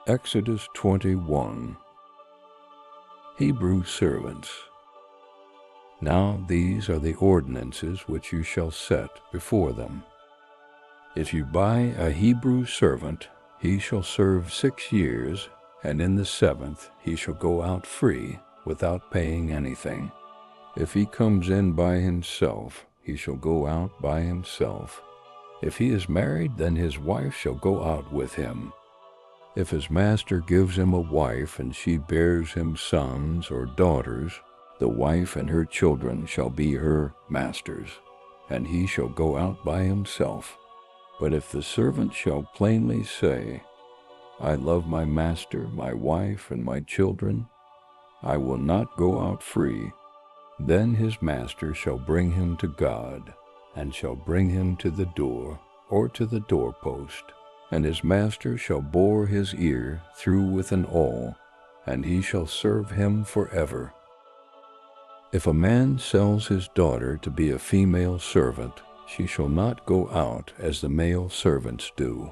Exodus 21. Hebrew servants. Now these are the ordinances which you shall set before them. If you buy a Hebrew servant, he shall serve 6 years, and in the 7th he shall go out free, without paying anything. If he comes in by himself, he shall go out by himself. If he is married, then his wife shall go out with him. If his master gives him a wife, and she bears him sons or daughters, the wife and her children shall be her master's, and he shall go out by himself. But if the servant shall plainly say, I love my master, my wife, and my children, I will not go out free, then his master shall bring him to God, and shall bring him to the door, or to the doorpost, and his master shall bore his ear through with an awl, and he shall serve him forever. If a man sells his daughter to be a female servant, she shall not go out as the male servants do.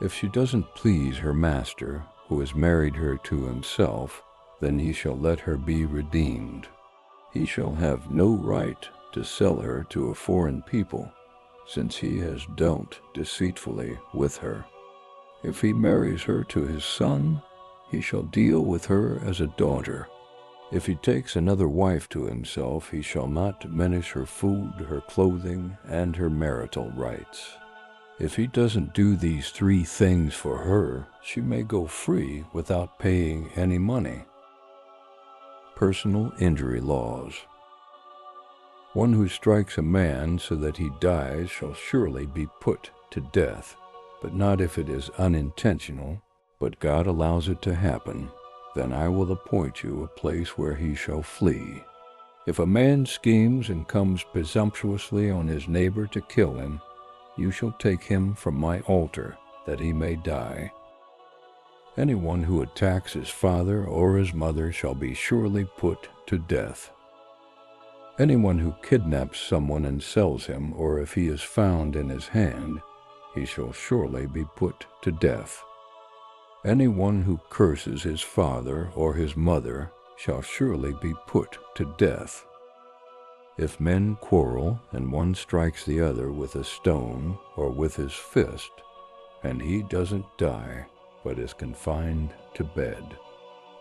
If she doesn't please her master, who has married her to himself, then he shall let her be redeemed. He shall have no right to sell her to a foreign people, since he has dealt deceitfully with her. If he marries her to his son, he shall deal with her as a daughter. If he takes another wife to himself, he shall not diminish her food, her clothing, and her marital rights. If he doesn't do these 3 things for her, she may go free without paying any money. Personal injury laws. One who strikes a man so that he dies shall surely be put to death, but not if it is unintentional, but God allows it to happen. Then I will appoint you a place where he shall flee. If a man schemes and comes presumptuously on his neighbor to kill him, you shall take him from my altar, that he may die. Anyone who attacks his father or his mother shall be surely put to death. Anyone who kidnaps someone and sells him, or if he is found in his hand, he shall surely be put to death. Anyone who curses his father or his mother shall surely be put to death. If men quarrel, and one strikes the other with a stone or with his fist, and he doesn't die, but is confined to bed,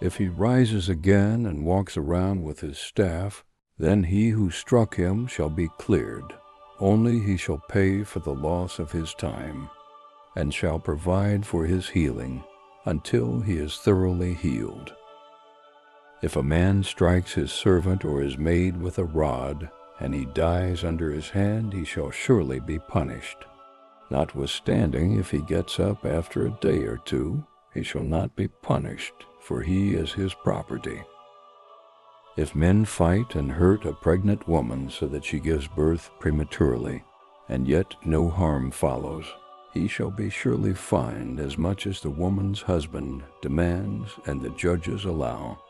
if he rises again and walks around with his staff, then he who struck him shall be cleared. Only he shall pay for the loss of his time, and shall provide for his healing until he is thoroughly healed. If a man strikes his servant or his maid with a rod, and he dies under his hand, he shall surely be punished. Notwithstanding, if he gets up after a day or 2, he shall not be punished, for he is his property. If men fight and hurt a pregnant woman so that she gives birth prematurely, and yet no harm follows, he shall be surely fined as much as the woman's husband demands and the judges allow.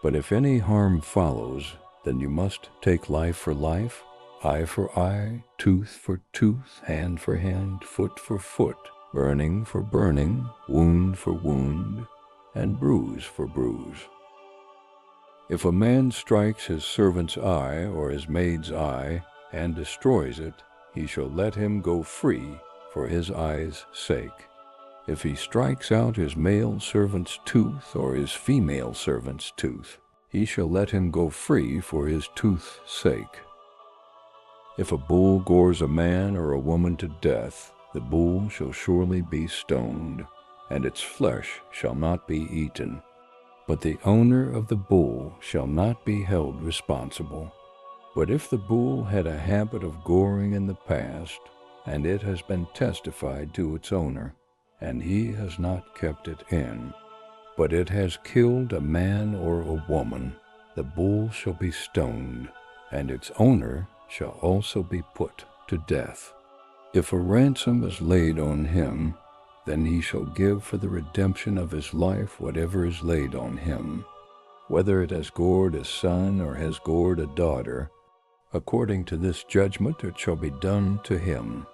But if any harm follows, then you must take life for life, eye for eye, tooth for tooth, hand for hand, foot for foot, burning for burning, wound for wound, and bruise for bruise. If a man strikes his servant's eye or his maid's eye and destroys it, he shall let him go free for his eye's sake. If he strikes out his male servant's tooth or his female servant's tooth, he shall let him go free for his tooth's sake. If a bull gores a man or a woman to death, the bull shall surely be stoned, and its flesh shall not be eaten. But the owner of the bull shall not be held responsible. But if the bull had a habit of goring in the past, and it has been testified to its owner, and he has not kept it in, but it has killed a man or a woman, the bull shall be stoned, and its owner shall also be put to death. If a ransom is laid on him, then he shall give for the redemption of his life whatever is laid on him, whether it has gored a son or has gored a daughter. According to this judgment it shall be done to him.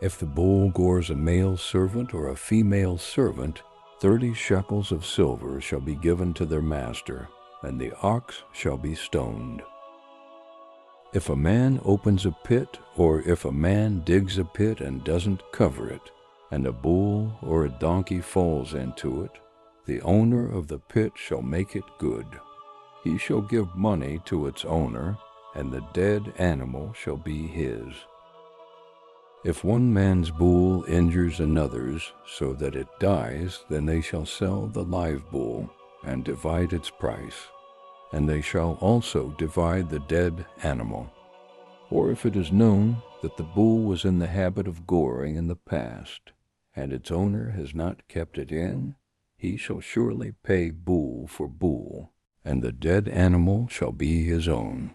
If the bull gores a male servant or a female servant, 30 shekels of silver shall be given to their master, and the ox shall be stoned. If a man opens a pit, or if a man digs a pit and doesn't cover it, and a bull or a donkey falls into it, the owner of the pit shall make it good. He shall give money to its owner, and the dead animal shall be his. If one man's bull injures another's so that it dies, then they shall sell the live bull and divide its price, and they shall also divide the dead animal. Or if it is known that the bull was in the habit of goring in the past, and its owner has not kept it in, he shall surely pay bull for bull, and the dead animal shall be his own.